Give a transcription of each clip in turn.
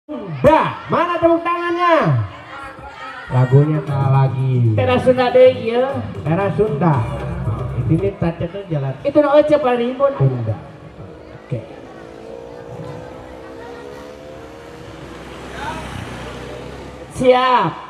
Dah, mana tepuk tangannya? Lagunya tak lagi. Teras Sunda deh ya. Teras Sunda. Ini tacetnya jalan Itu no aja parimun. Sunda. Oke. Siap.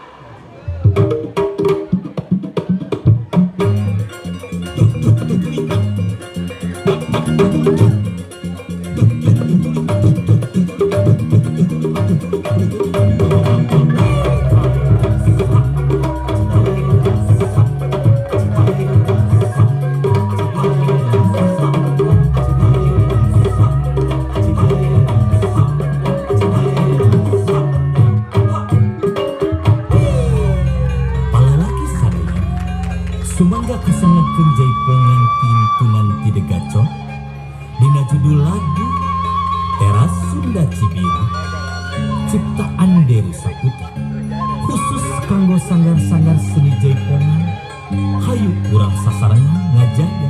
Sumangga kasangakeun jaipongan pintunan ti Degaco dina judul lagu Teras Sunda Cibiru ciptaan Deru Saputra khusus kanggo sanggar-sanggar seni jaipongan. Hayu urang sasarangan ngajaga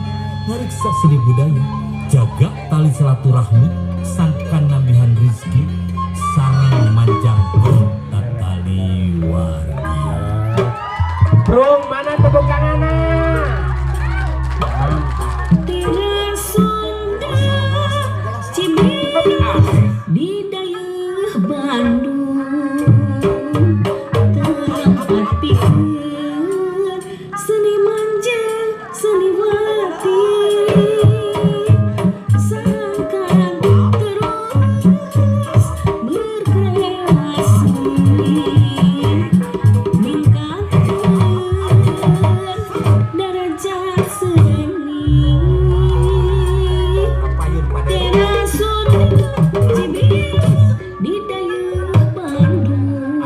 ngariksa seni budaya, jaga tali silaturahmi, sangkan nambihan rizki sareng manjang tali wargi. Brung, mana tepuk tangannya? Teras Sunda Cibiru di daerah Bandung tempat pikeun seniman jeung seniwati sangkan terus berkreasi derajat seni. Teras Sunda Cibiru di daerah Bandung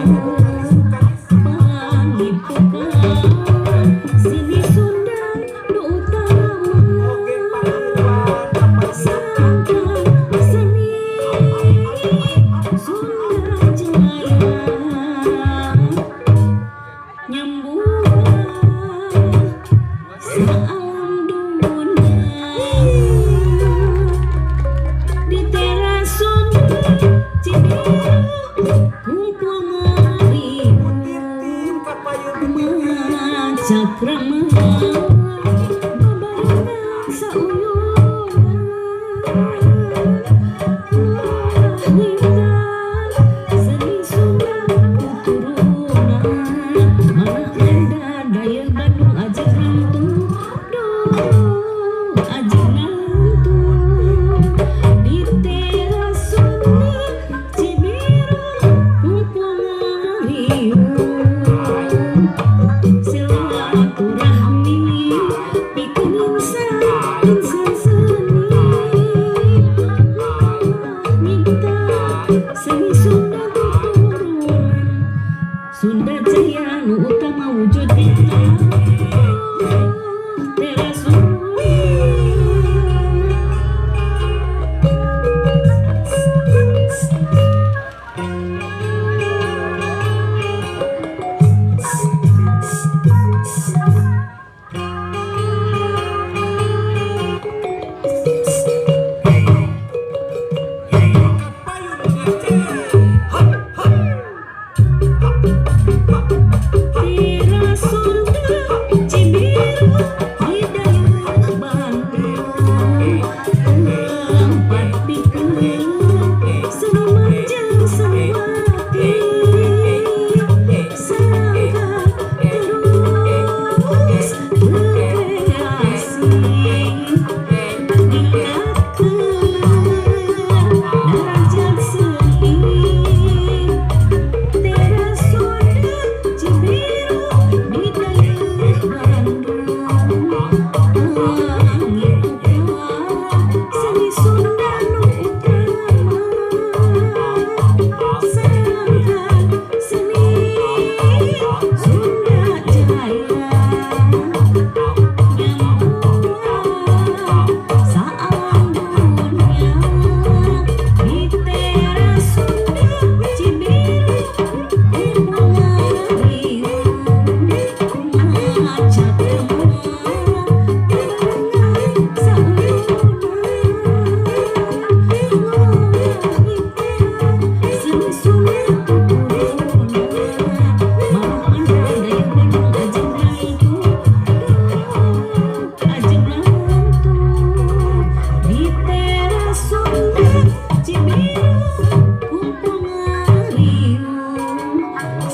panglipuran seni Sunda nu utama sangkan seni Sunda Jaya nyambung salam dunia di Teras Sunda Cibiru kumpul ngariung macakrama babarengan sauyunan wintan seni Sunda turunan mana ada daya Bandung aja rantung aja nantung di Teras Sunda Cibiru kumpul ngariung silaturahmi pikeun insan seni nyipta seni Sunda turunan Sunda Jaya nu utama wujudna Teras Sunda. Teras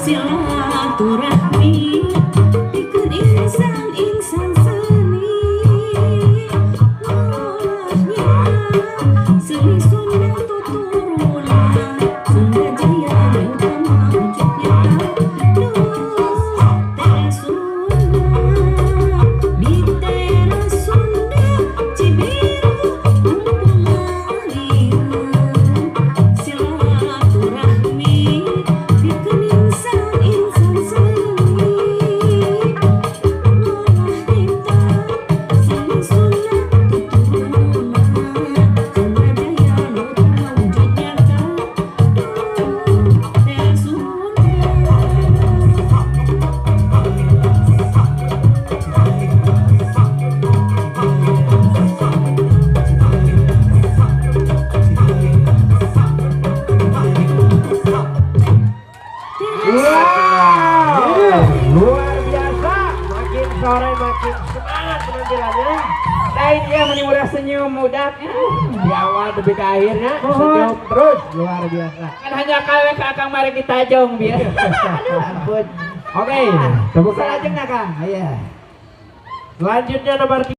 Silaturahmi bikin insan-insan seni mulanya seni Sunda tuturunan Sunda Jaya utama wujudnya teras Sunda di teras Sunda Cibiru kumpul mariu silaturahmi bikin insan-insan seni ngolah kita seni Sunda tuturunan Sunda Jaya utama wujudnya teras Sunda. Wow, luar biasa. Makin sore makin semangat penampilannya. Nah ini ya menimbulkan senyum muda. Di awal tapi ke akhirnya senyum terus, luar biasa. Kan hanya kalau ke akang mari kita jong biar. Oke, tepuk tangan. Salah jeung nak Kang. Iya. Selanjutnya nomor